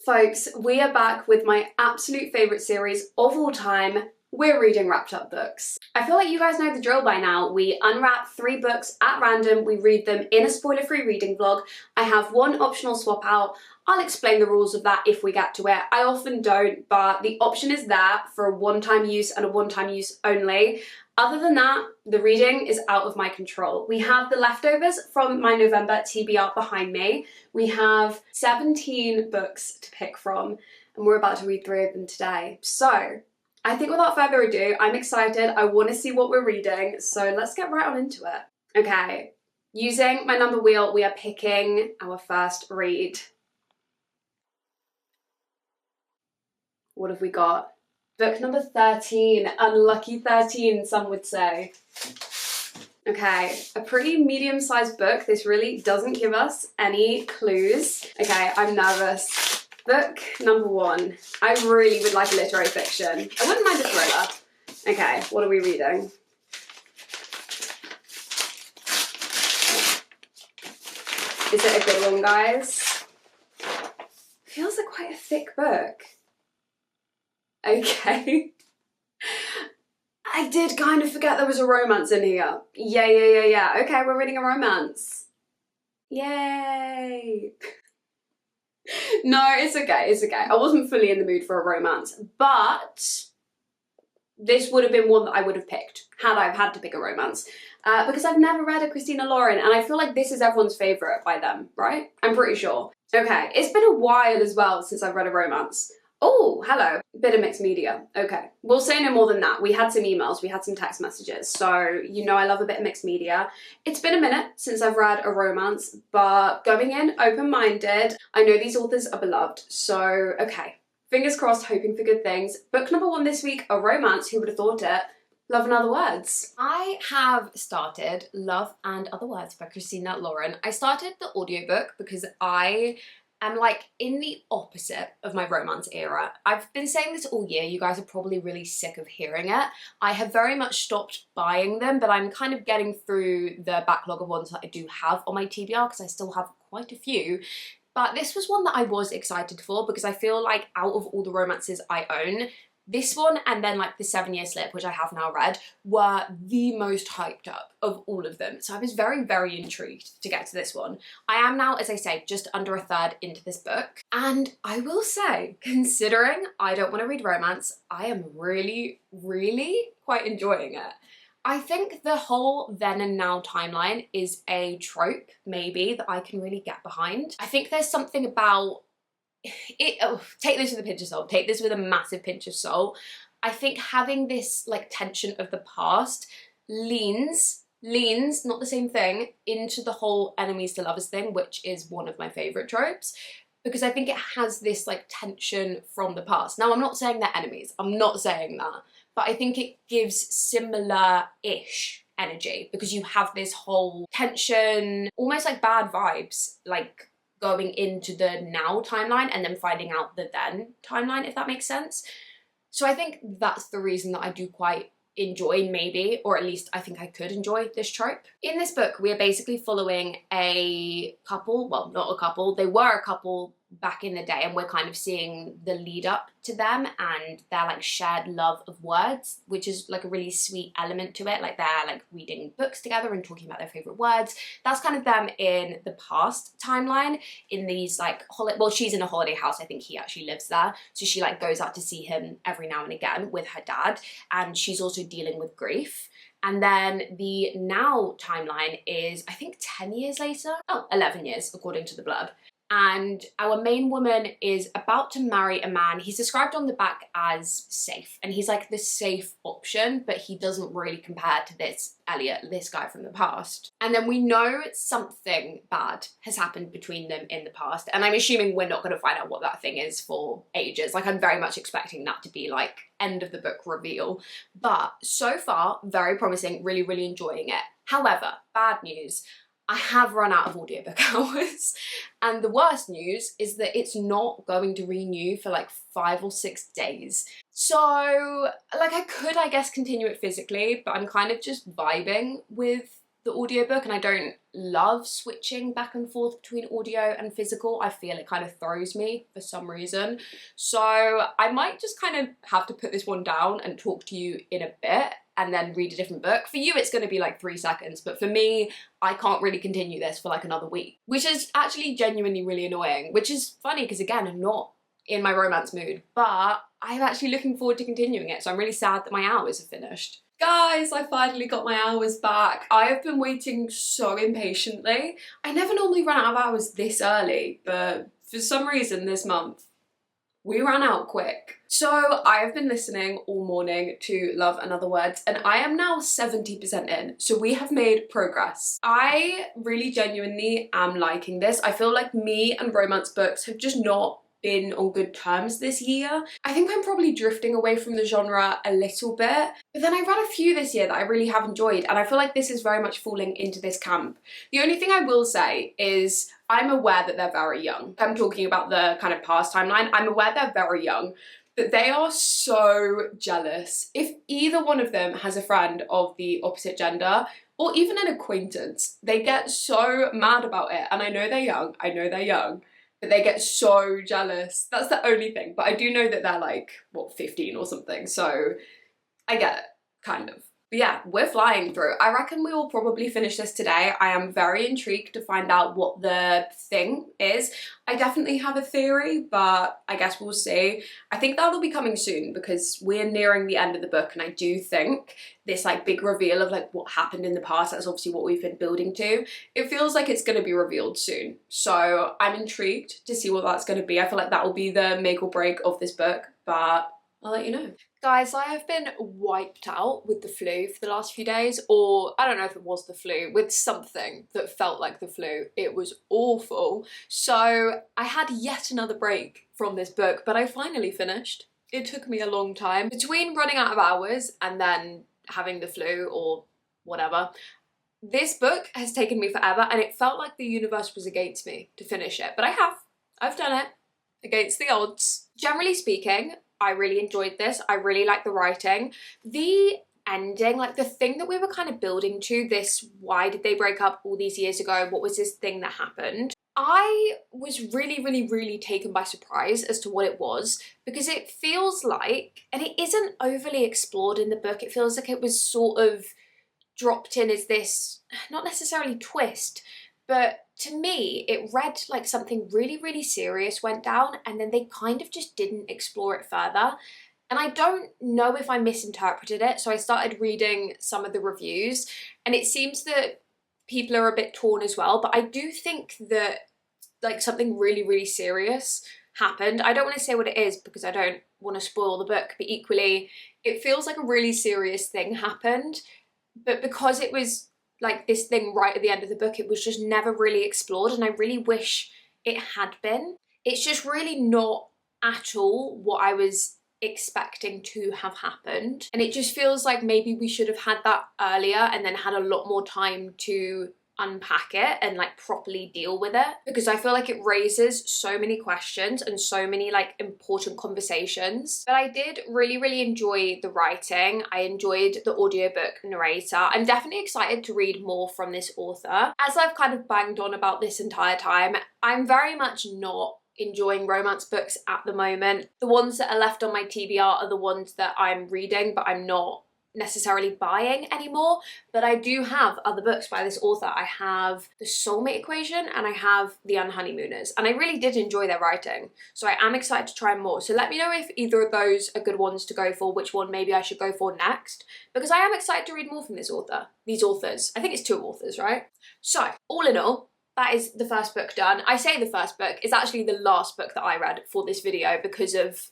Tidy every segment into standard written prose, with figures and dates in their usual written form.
Folks, we are back with my absolute favourite series of all time. We're reading wrapped up books. I feel like you guys know the drill by now. We unwrap 3 books at random, we read them in a spoiler-free reading vlog. I have one optional swap out. I'll explain the rules of that if we get to it. I often don't, but the option is there for a one-time use and a one-time use only. Other than that, the reading is out of my control. We have the leftovers from my November TBR behind me. We have 17 books to pick from, and we're about to read 3 of them today. So, I think without further ado, I'm excited. I want to see what we're reading, so let's get right on into it. Okay, using my number wheel, we are picking our first read. What have we got? Book number 13, unlucky 13, some would say. Okay, a pretty medium-sized book. This really doesn't give us any clues. Okay, I'm nervous. Book number 1. I really would like a literary fiction. I wouldn't mind a thriller. Okay, what are we reading? Is it a good one, guys? Feels like quite a thick book. Okay. I did kind of forget there was a romance in here. Yeah. Okay, we're reading a romance. Yay. No, it's okay. I wasn't fully in the mood for a romance, but this would have been one that I would have picked had I had to pick a romance. Because I've never read a Christina Lauren, and I feel like this is everyone's favourite by them, right? I'm pretty sure. Okay, it's been a while as well since I've read a romance. Oh, hello. Bit of mixed media. Okay. We'll say no more than that. We had some emails, we had some text messages, so you know I love a bit of mixed media. It's been a minute since I've read a romance, but going in open-minded, I know these authors are beloved, so okay. Fingers crossed, hoping for good things. Book number 1 this week, a romance, who would have thought it? Love and Other Words. I have started Love and Other Words by Christina Lauren. I started the audiobook because I'm like in the opposite of my romance era. I've been saying this all year, you guys are probably really sick of hearing it. I have very much stopped buying them, but I'm kind of getting through the backlog of ones that I do have on my TBR because I still have quite a few. But this was one that I was excited for because I feel like out of all the romances I own, this one and then like the 7 Year Slip, which I have now read, were the most hyped up of all of them. So I was very, very intrigued to get to this one. I am now, as I say, just under a third into this book. And I will say, considering I don't want to read romance, I am really, really quite enjoying it. I think the whole then and now timeline is a trope, maybe, that I can really get behind. I think there's something about take this with a pinch of salt, take this with a massive pinch of salt. I think having this like tension of the past leans, not the same thing, into the whole enemies to lovers thing, which is one of my favourite tropes, because I think it has this like tension from the past. Now I'm not saying they're enemies, I'm not saying that, but I think it gives similar-ish energy because you have this whole tension, almost like bad vibes, like going into the now timeline and then finding out the then timeline, if that makes sense. So I think that's the reason that I do quite enjoy, maybe, or at least I think I could enjoy this trope. In this book, we are basically following a couple, well, not a couple, they were a couple back in the day, and we're kind of seeing the lead up to them and their like shared love of words, which is like a really sweet element to it. Like they're like reading books together and talking about their favorite words. That's kind of them in the past timeline, in these like well, she's in a holiday house, I think he actually lives there, so she like goes out to see him every now and again with her dad, and she's also dealing with grief. And then the now timeline is, I think, 10 years later? Oh, 11 years, according to the blurb. And our main woman is about to marry a man. He's described on the back as safe, and he's like the safe option, but he doesn't really compare to this Elliot, this guy from the past. And then we know something bad has happened between them in the past, and I'm assuming we're not going to find out what that thing is for ages. Like, I'm very much expecting that to be like end of the book reveal. But so far, very promising, really, really enjoying it. However, bad news. I have run out of audiobook hours, and the worst news is that it's not going to renew for like 5 or 6 days. So like I could, I guess, continue it physically, but I'm kind of just vibing with the audiobook, and I don't love switching back and forth between audio and physical. I feel it kind of throws me for some reason. So I might just kind of have to put this one down and talk to you in a bit and then read a different book. For you, it's going to be like 3 seconds, but for me, I can't really continue this for like another week, which is actually genuinely really annoying, which is funny because again, I'm not in my romance mood, but I'm actually looking forward to continuing it. So I'm really sad that my hours are finished. Guys, I finally got my hours back. I have been waiting so impatiently. I never normally run out of hours this early, but for some reason this month, we ran out quick. So I have been listening all morning to Love and Other Words, and I am now 70% in. So we have made progress. I really genuinely am liking this. I feel like me and romance books have just not been on good terms this year. I think I'm probably drifting away from the genre a little bit, but then I've read a few this year that I really have enjoyed, and I feel like this is very much falling into this camp. The only thing I will say is I'm aware that they're very young. I'm talking about the kind of past timeline. I'm aware they're very young, but they are so jealous. If either one of them has a friend of the opposite gender, or even an acquaintance, they get so mad about it. And I know they're young, but they get so jealous. That's the only thing. But I do know that they're like, what, 15 or something. So I get it, kind of. But yeah, we're flying through. I reckon we will probably finish this today. I am very intrigued to find out what the thing is. I definitely have a theory, but I guess we'll see. I think that'll be coming soon because we're nearing the end of the book, and I do think this like big reveal of like what happened in the past, that's obviously what we've been building to, it feels like it's going to be revealed soon. So I'm intrigued to see what that's going to be. I feel like that will be the make or break of this book, but I'll let you know. Guys, I have been wiped out with the flu for the last few days, or I don't know if it was the flu, with something that felt like the flu. It was awful. So I had yet another break from this book, but I finally finished. It took me a long time. Between running out of hours and then having the flu or whatever, this book has taken me forever, and it felt like the universe was against me to finish it. But I've done it against the odds. Generally speaking, I really enjoyed this. I really like the writing. The ending, like the thing that we were kind of building to, this why did they break up all these years ago? What was this thing that happened? I was really taken by surprise as to what it was, because it feels like, and it isn't overly explored in the book, it feels like it was sort of dropped in as this, not necessarily twist, but to me, it read like something really serious went down, and then they kind of just didn't explore it further. And I don't know if I misinterpreted it, so I started reading some of the reviews, and it seems that people are a bit torn as well, but I do think that like something really serious happened. I don't want to say what it is because I don't want to spoil the book, but equally, it feels like a really serious thing happened, but because it was like this thing right at the end of the book, it was just never really explored, and I really wish it had been. It's just really not at all what I was expecting to have happened, and it just feels like maybe we should have had that earlier and then had a lot more time to unpack it and like properly deal with it, because I feel like it raises so many questions and so many like important conversations. But I did really enjoy the writing. I enjoyed the audiobook narrator. I'm definitely excited to read more from this author. As I've kind of banged on about this entire time, I'm very much not enjoying romance books at the moment. The ones that are left on my TBR are the ones that I'm reading, but I'm not necessarily buying anymore. But I do have other books by this author. I have The Soulmate Equation and I have The Unhoneymooners, and I really did enjoy their writing, so I am excited to try more. So let me know if either of those are good ones to go for, which one maybe I should go for next, because I am excited to read more from this author. These authors. I think it's 2 authors, right? So all in all, that is the first book done. I say the first book, it's actually the last book that I read for this video because of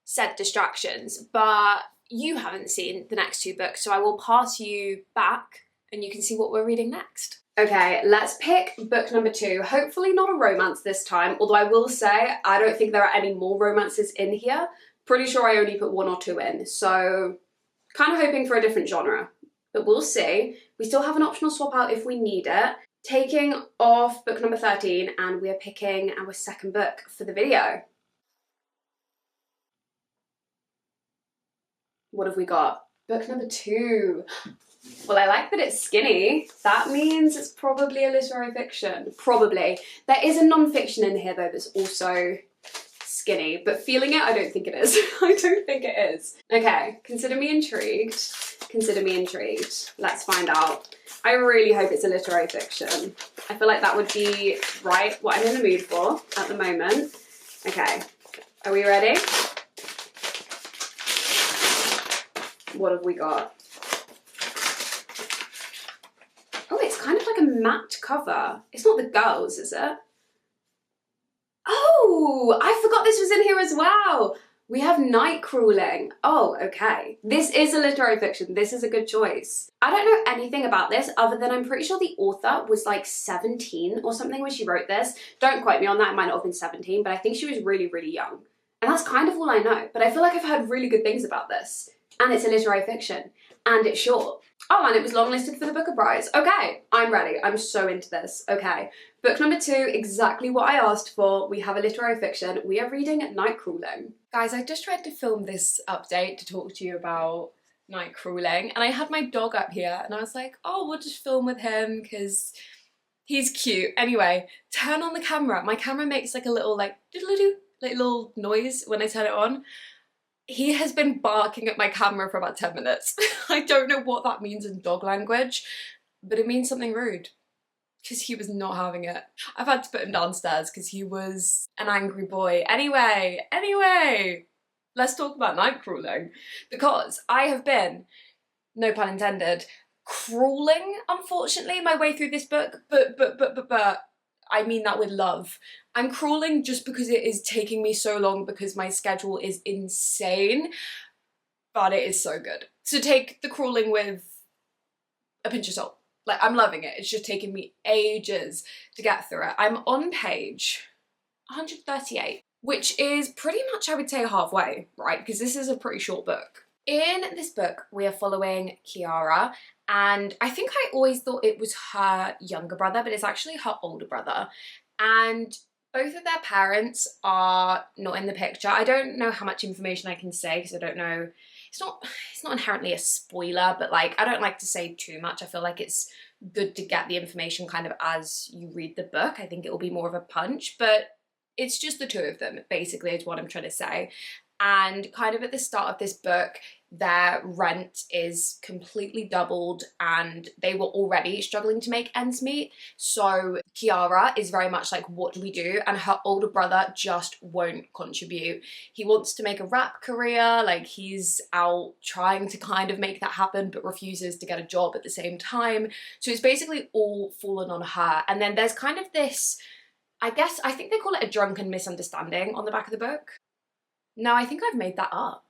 said distractions, but you haven't seen the next 2 books, so I will pass you back and you can see what we're reading next. Okay, let's pick book number 2. Hopefully not a romance this time, although I will say I don't think there are any more romances in here. Pretty sure I only put 1 or 2 in, so kind of hoping for a different genre, but we'll see. We still have an optional swap out if we need it. Taking off book number 13, and we are picking our second book for the video. What have we got? Book number 2. Well, I like that it's skinny. That means it's probably a literary fiction. Probably. There is a non-fiction in here though that's also skinny, but feeling it, I don't think it is. I don't think it is. Okay, consider me intrigued. Consider me intrigued. Let's find out. I really hope it's a literary fiction. I feel like that would be right what I'm in the mood for at the moment. Okay, are we ready? What have we got? Oh, it's kind of like a matte cover. It's not The Girls, is it? Oh, I forgot this was in here as well. We have night crawling. Oh, okay. This is a literary fiction. This is a good choice. I don't know anything about this other than I'm pretty sure the author was like 17 or something when she wrote this. Don't quote me on that. It might not have been 17, but I think she was really, really young. And that's kind of all I know. But I feel like I've heard really good things about this. And it's a literary fiction. And it's short. Oh, and it was longlisted for the Booker Prize. Okay, I'm ready. I'm so into this. Okay. Book number 2, exactly what I asked for. We have a literary fiction. We are reading Night Crawling. Guys, I just tried to film this update to talk to you about Night Crawling, and I had my dog up here, and I was like, oh, we'll just film with him because he's cute. Anyway, turn on the camera. My camera makes like a little like doodle-doo, like little noise when I turn it on. He has been barking at my camera for about 10 minutes. I don't know what that means in dog language, but it means something rude because he was not having it. I've had to put him downstairs because he was an angry boy. Anyway, let's talk about night crawling because I have been, no pun intended, crawling, unfortunately, my way through this book, but I mean that with love. I'm crawling just because it is taking me so long because my schedule is insane, but it is so good. So take the crawling with a pinch of salt. Like, I'm loving it. It's just taking me ages to get through it. I'm on page 138, which is pretty much, I would say, halfway, right? Because this is a pretty short book. In this book, we are following Kiara, and I think I always thought it was her younger brother, but it's actually her older brother. And both of their parents are not in the picture. I don't know how much information I can say because I don't know. It's not inherently a spoiler, but like, I don't like to say too much. I feel like it's good to get the information kind of as you read the book. I think it will be more of a punch, but it's just the two of them, basically, is what I'm trying to say. And kind of at the start of this book, their rent is completely doubled and they were already struggling to make ends meet. So Kiara is very much like, what do we do? And her older brother just won't contribute. He wants to make a rap career, like he's out trying to kind of make that happen, but refuses to get a job at the same time. So it's basically all fallen on her. And then there's kind of this, I think they call it a drunken misunderstanding on the back of the book. No, I think I've made that up.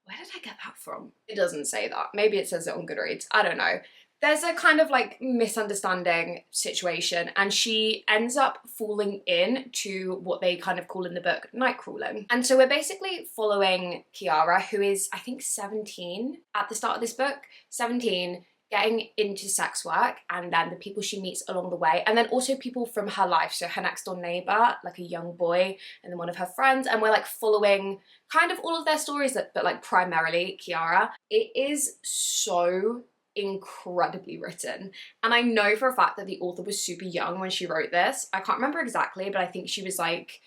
Where did I get that from? It doesn't say that. Maybe it says it on Goodreads. I don't know. There's a kind of like misunderstanding situation and she ends up falling into what they kind of call in the book night crawling. And so we're basically following Kiara, who is, I think, 17 at the start of this book. 17, getting into sex work, and then the people she meets along the way, and then also people from her life, so her next door neighbor, like a young boy, and then one of her friends, and we're like following kind of all of their stories, but like primarily Kiara. It is so incredibly written, and I know for a fact that the author was super young when she wrote this. I can't remember exactly, but I think she was like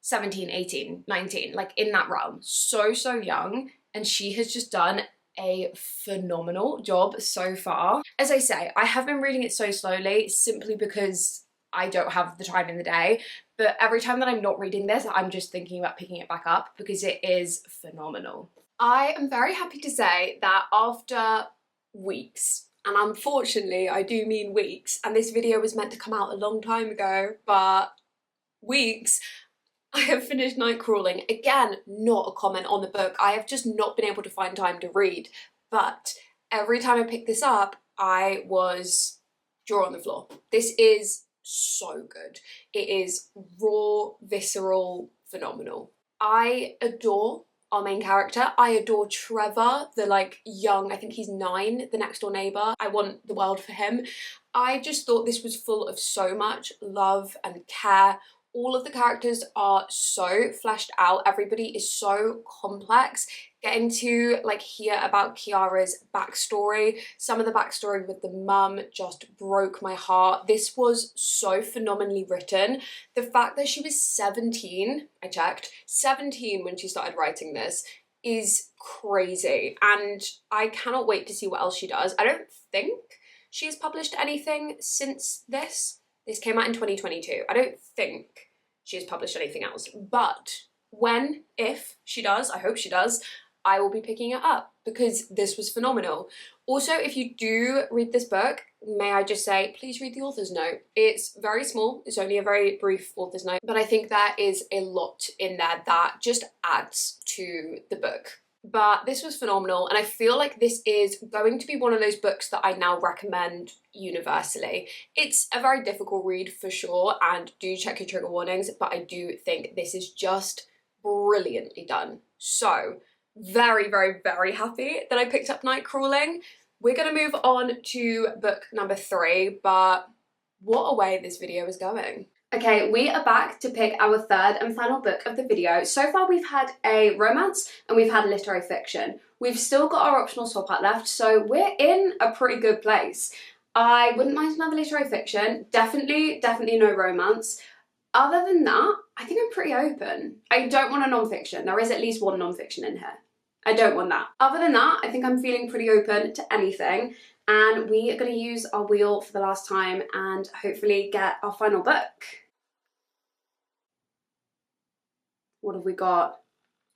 17, 18, 19, like in that realm. So young, and she has just done a phenomenal job so far. As I say, I have been reading it so slowly simply because I don't have the time in the day, but every time that I'm not reading this, I'm just thinking about picking it back up because it is phenomenal. I am very happy to say that after weeks, and unfortunately I do mean weeks, and this video was meant to come out a long time ago, but weeks, I have finished Night Crawling. Again, not a comment on the book. I have just not been able to find time to read. But every time I picked this up, I was jaw on the floor. This is so good. It is raw, visceral, phenomenal. I adore our main character. I adore Trevor, the like young, I think he's 9, the next door neighbour. I want the world for him. I just thought this was full of so much love and care, All of the characters are so fleshed out. Everybody is so complex. Getting to like hear about Kiara's backstory, some of the backstory with the mum just broke my heart. This was so phenomenally written. The fact that she was 17, I checked, 17 when she started writing this is crazy, and I cannot wait to see what else she does. I don't think she has published anything since this. This came out in 2022. I don't think she has published anything else, but when, if she does, I hope she does, I will be picking it up because this was phenomenal. Also, if you do read this book, may I just say, please read the author's note. It's very small, it's only a very brief author's note, but I think there is a lot in there that just adds to the book. But this was phenomenal, and I feel like this is going to be one of those books that I now recommend universally. It's a very difficult read for sure, and do check your trigger warnings, but I do think this is just brilliantly done. So, very, very, very happy that I picked up Night Crawling. We're gonna move on to book number 3, but what a way this video is going. Okay, we are back to pick our third and final book of the video. So far we've had a romance and we've had literary fiction. We've still got our optional swap out left, so we're in a pretty good place. I wouldn't mind another literary fiction, definitely no romance. Other than that, I think I'm pretty open. I don't want a non-fiction. There is at least one non-fiction in here. I don't want that. Other than that, I think I'm feeling pretty open to anything. And we are going to use our wheel for the last time and hopefully get our final book. What have we got?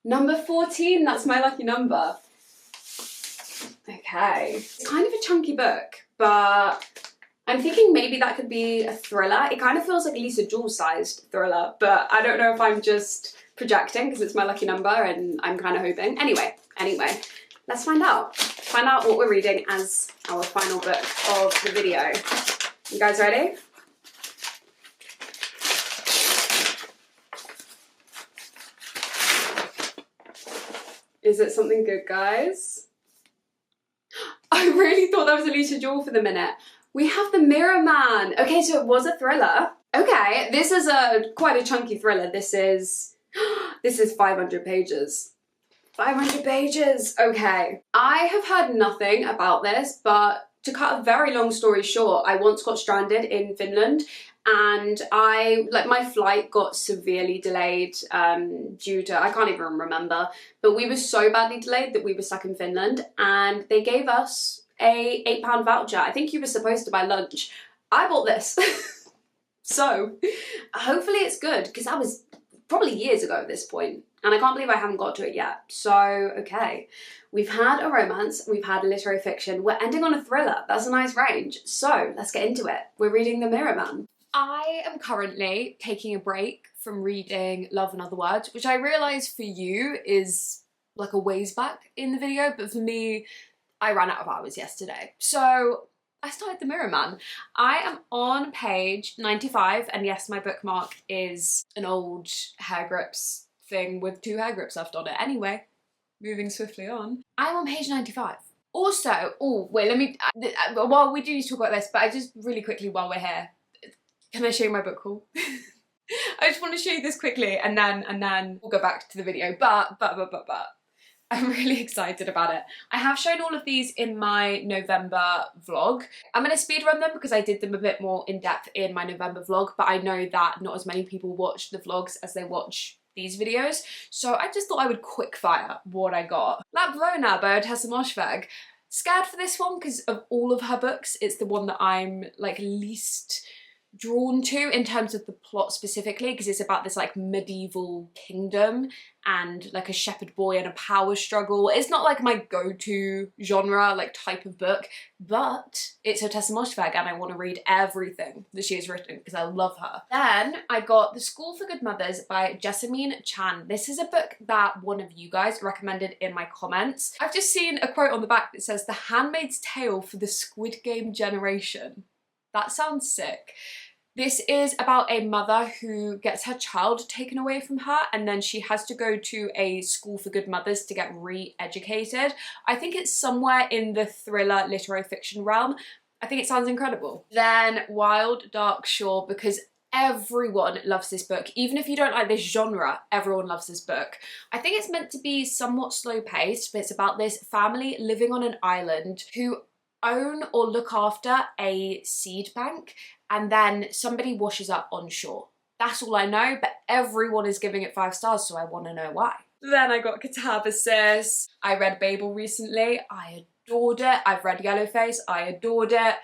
Number 14, that's my lucky number. Okay, it's kind of a chunky book, but I'm thinking maybe that could be a thriller. It kind of feels like Lisa Jewell-sized thriller, but I don't know if I'm just projecting because it's my lucky number and I'm kind of hoping. Anyway, let's find out. Find out what we're reading as our final book of the video. You guys ready? Is it something good, guys? I really thought that was Lisa Jewell for the minute. We have The Mirror Man. Okay, so it was a thriller. Okay, this is quite a chunky thriller. This is 500 pages. 500 pages, okay. I have heard nothing about this, but to cut a very long story short, I once got stranded in Finland and my flight got severely delayed due to, I can't even remember, but we were so badly delayed that we were stuck in Finland and they gave us a £8 voucher. I think you were supposed to buy lunch. I bought this. So hopefully it's good because that was probably years ago at this point, and I can't believe I haven't got to it yet. So, okay, we've had a romance, we've had a literary fiction, we're ending on a thriller. That's a nice range. So, let's get into it. We're reading The Mirror Man. I am currently taking a break from reading Love and Other Words, which I realise for you is like a ways back in the video, but for me, I ran out of hours yesterday. So, I started The Mirror Man. I am on page 95, and yes, my bookmark is an old hair grips thing with 2 hair grips left on it. Anyway, moving swiftly on. I'm on page 95. Also, oh wait, let me, well, we do need to talk about this, but I just really quickly while we're here, can I show you my book haul? I just want to show you this quickly and then we'll go back to the video, but. I'm really excited about it. I have shown all of these in my November vlog. I'm going to speedrun them because I did them a bit more in depth in my November vlog, but I know that not as many people watch the vlogs as they watch these videos, so I just thought I would quick fire what I got. Lap Vrona by Tessa Moshfegh. Scared for this one because of all of her books, it's the one that I'm like least drawn to in terms of the plot specifically, because it's about this like medieval kingdom and like a shepherd boy and a power struggle. It's not like my go-to genre like type of book, but it's her Tessa Moshfegh and I want to read everything that she has written because I love her. Then I got The School for Good Mothers by Jessamine Chan. This is a book that one of you guys recommended in my comments. I've just seen a quote on the back that says, "The Handmaid's Tale for the Squid Game generation." That sounds sick. This is about a mother who gets her child taken away from her and then she has to go to a school for good mothers to get re-educated. I think it's somewhere in the thriller literary fiction realm. I think it sounds incredible. Then Wild Dark Shore, because Everyone loves this book. Even if you don't like this genre, everyone loves this book. I think it's meant to be somewhat slow paced, but it's about this family living on an island who own or look after a seed bank, and then somebody washes up on shore. That's all I know, but everyone is giving it 5 stars, so I want to know why. Then I got Catabasis. I read Babel recently. I adored it. I've read Yellowface. I adored it.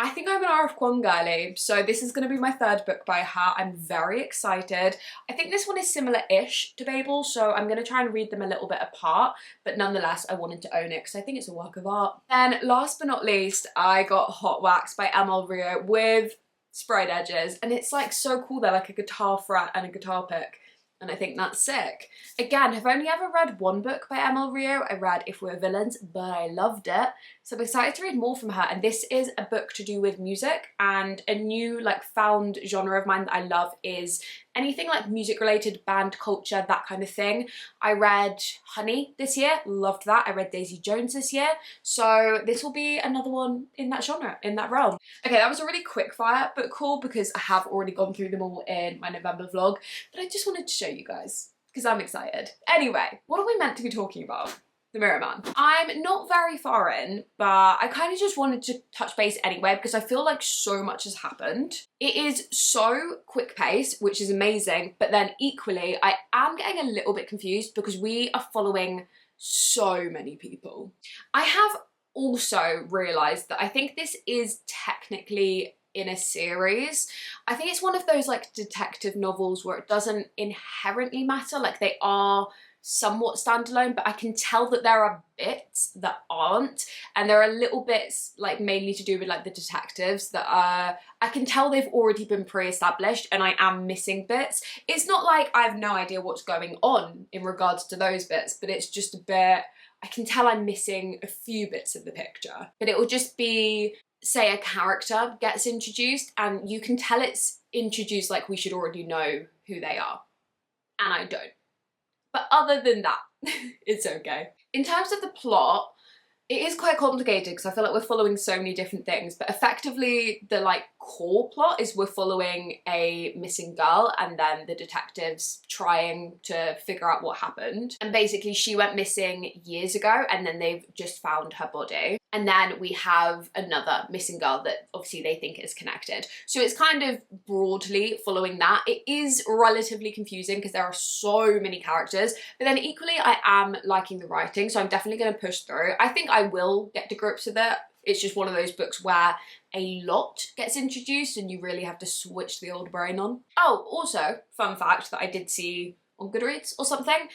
I think I'm an R.F. Kuang girly, so this is going to be my 3rd book by her. I'm very excited. I think this one is similar-ish to Babel, so I'm going to try and read them a little bit apart, but nonetheless, I wanted to own it because I think it's a work of art. Then, last but not least, I got Hot Wax by ML Rio with sprayed edges, and it's like so cool. They're like a guitar fret and a guitar pick, and I think that's sick. Again, I've only ever read one book by ML Rio. I read If We're Villains, but I loved it. So I'm excited to read more from her, and this is a book to do with music, and a new like found genre of mine that I love is anything like music related, band culture, that kind of thing. I read Honey this year, loved that. I read Daisy Jones this year, so this will be another one in that genre, in that realm. Okay, that was a really quick fire book haul because I have already gone through them all in my November vlog, but I just wanted to show you guys because I'm excited. Anyway, what are we meant to be talking about? The Mirror Man. I'm not very far in, but I kind of just wanted to touch base anyway because I feel like so much has happened. It is so quick paced, which is amazing, but then equally I am getting a little bit confused because we are following so many people. I have also realised that I think this is technically in a series. I think it's one of those like detective novels where it doesn't inherently matter, like they are somewhat standalone, but I can tell that there are bits that aren't, and there are little bits like mainly to do with like the detectives that I can tell they've already been pre-established and I am missing bits. It's not like I have no idea what's going on in regards to those bits, but it's just a bit, I can tell I'm missing a few bits of the picture. But it will just be, say a character gets introduced and you can tell it's introduced like we should already know who they are, and I don't. But other than that, it's okay. In terms of the plot, it is quite complicated because I feel like we're following so many different things, but effectively the like core plot is we're following a missing girl and then the detectives trying to figure out what happened. And basically she went missing years ago and then they've just found her body. And then we have another missing girl that obviously they think is connected. So it's kind of broadly following that. It is relatively confusing because there are so many characters, but then equally I am liking the writing, so I'm definitely going to push through. I think I will get to grips with it. It's just one of those books where a lot gets introduced and you really have to switch the old brain on. Oh, also, fun fact that I did see on Goodreads or something,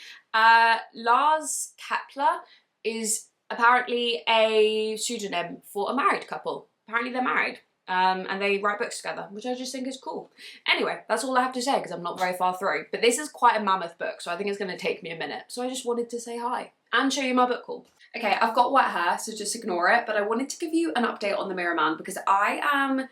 Lars Kepler is apparently a pseudonym for a married couple. Apparently they're married. And they write books together, which I just think is cool. Anyway, that's all I have to say because I'm not very far through. But this is quite a mammoth book, so I think it's going to take me a minute. So I just wanted to say hi and show you my book haul. Okay, I've got wet hair, so just ignore it. But I wanted to give you an update on The Mirror Man because I am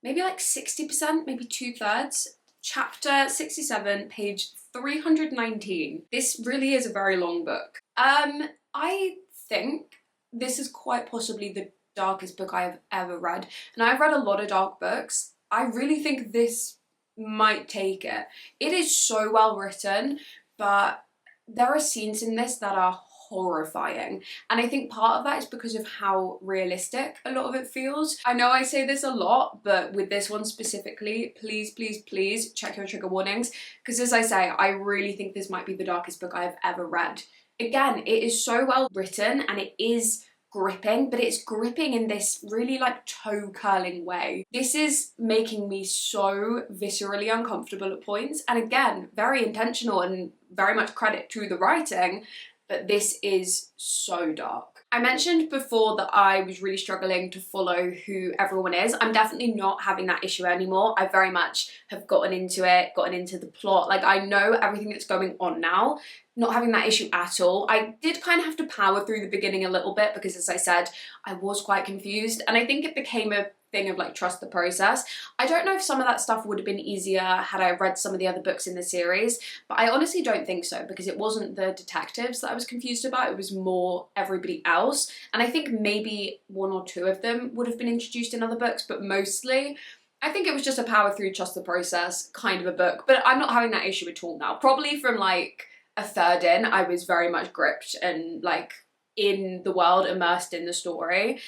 maybe like 60%, maybe 2/3. Chapter 67, page 319. This really is a very long book. I think this is quite possibly the darkest book I have ever read, and I've read a lot of dark books. I really think this might take it. It is so well written, but there are scenes in this that are horrifying, and I think part of that is because of how realistic a lot of it feels. I know I say this a lot, but with this one specifically, please, please, please check your trigger warnings, because as I say, I really think this might be the darkest book I've ever read. Again, it is so well written and it is gripping, but it's gripping in this really like toe curling way. This is making me so viscerally uncomfortable at points, and again, very intentional and very much credit to the writing, but this is so dark. I mentioned before that I was really struggling to follow who everyone is. I'm definitely not having that issue anymore. I very much have gotten into it, gotten into the plot. Like I know everything that's going on now. Not having that issue at all. I did kind of have to power through the beginning a little bit because, as I said, I was quite confused, and I think it became a thing of like trust the process. I don't know if some of that stuff would have been easier had I read some of the other books in the series, but I honestly don't think so because it wasn't the detectives that I was confused about, it was more everybody else, and I think maybe 1 or 2 of them would have been introduced in other books, but mostly I think it was just a power through, trust the process kind of a book, but I'm not having that issue at all now. Probably from like a third in, I was very much gripped and like in the world, immersed in the story.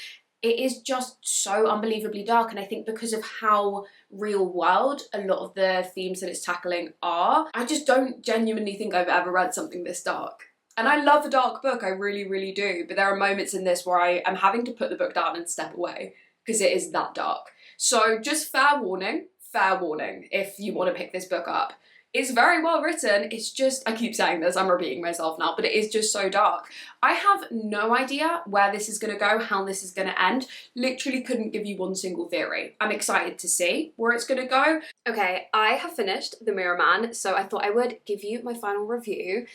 It is just so unbelievably dark, and I think because of how real world a lot of the themes that it's tackling are, I just don't genuinely think I've ever read something this dark. And I love a dark book, I really, really do, but there are moments in this where I am having to put the book down and step away because it is that dark. So just fair warning if you want to pick this book up. It's very well written, it's just, I keep saying this, I'm repeating myself now, but it is just so dark. I have no idea where this is gonna go, how this is gonna end. Literally couldn't give you one single theory. I'm excited to see where it's gonna go. Okay, I have finished The Mirror Man, so I thought I would give you my final review.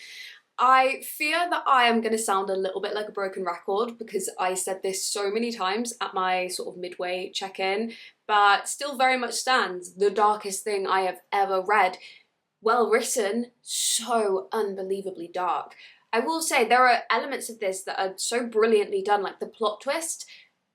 I fear that I am going to sound a little bit like a broken record because I said this so many times at my sort of midway check-in, but still very much stands. The darkest thing I have ever read. Well written, so unbelievably dark. I will say there are elements of this that are so brilliantly done, like the plot twist,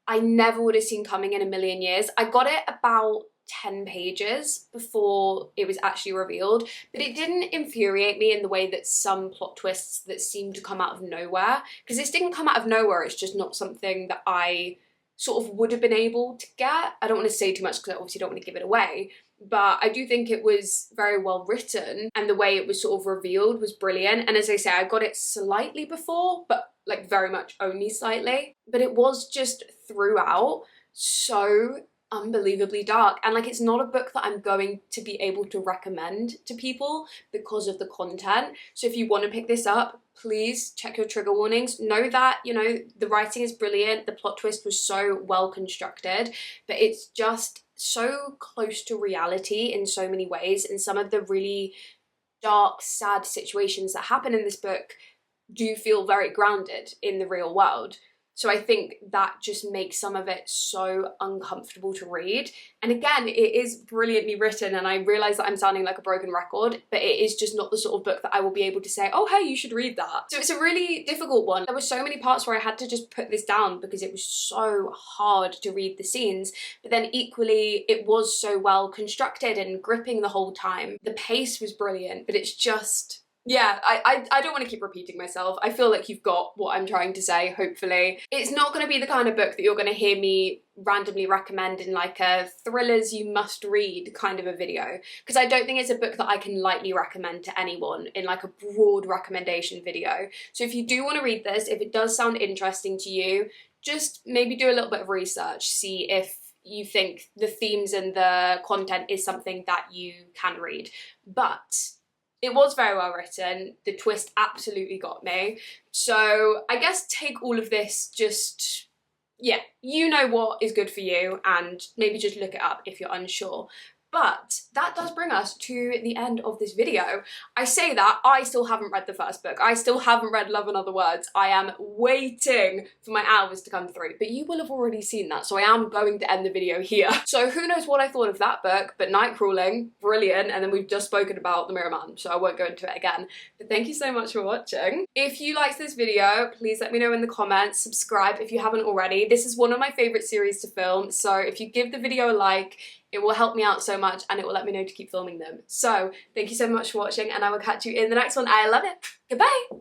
I never would have seen coming in a million years. I got it about 10 pages before it was actually revealed, but it didn't infuriate me in the way that some plot twists that seem to come out of nowhere, because this didn't come out of nowhere, it's just not something that I sort of would have been able to get. I don't want to say too much because I obviously don't want to give it away, but I do think it was very well written and the way it was sort of revealed was brilliant. And as I say, I got it slightly before, but like very much only slightly, but it was just throughout so unbelievably dark. And like, it's not a book that I'm going to be able to recommend to people because of the content. So if you want to pick this up, please check your trigger warnings. Know that, you know, the writing is brilliant, the plot twist was so well constructed, but it's just so close to reality in so many ways, and some of the really dark, sad situations that happen in this book do feel very grounded in the real world. So I think that just makes some of it so uncomfortable to read. And again, it is brilliantly written, and I realise that I'm sounding like a broken record, but it is just not the sort of book that I will be able to say, oh, hey, you should read that. So it's a really difficult one. There were so many parts where I had to just put this down because it was so hard to read the scenes, but then equally, it was so well constructed and gripping the whole time. The pace was brilliant, but it's just... yeah, I don't want to keep repeating myself. I feel like you've got what I'm trying to say, hopefully. It's not going to be the kind of book that you're going to hear me randomly recommend in like a thrillers you must read kind of a video, because I don't think it's a book that I can lightly recommend to anyone in like a broad recommendation video. So if you do want to read this, if it does sound interesting to you, just maybe do a little bit of research, see if you think the themes and the content is something that you can read. But it was very well written. The twist absolutely got me. So I guess take all of this, just, yeah, you know what is good for you, and maybe just look it up if you're unsure. But that does bring us to the end of this video. I say that, I still haven't read the first book. I still haven't read Love and Other Words. I am waiting for my hours to come through, but you will have already seen that, so I am going to end the video here. So who knows what I thought of that book, but Night Crawling, brilliant, and then we've just spoken about The Mirror Man, so I won't go into it again. But thank you so much for watching. If you liked this video, please let me know in the comments, subscribe if you haven't already. This is one of my favourite series to film, so if you give the video a like, it will help me out so much and it will let me know to keep filming them. So thank you so much for watching, and I will catch you in the next one. I love it. Goodbye.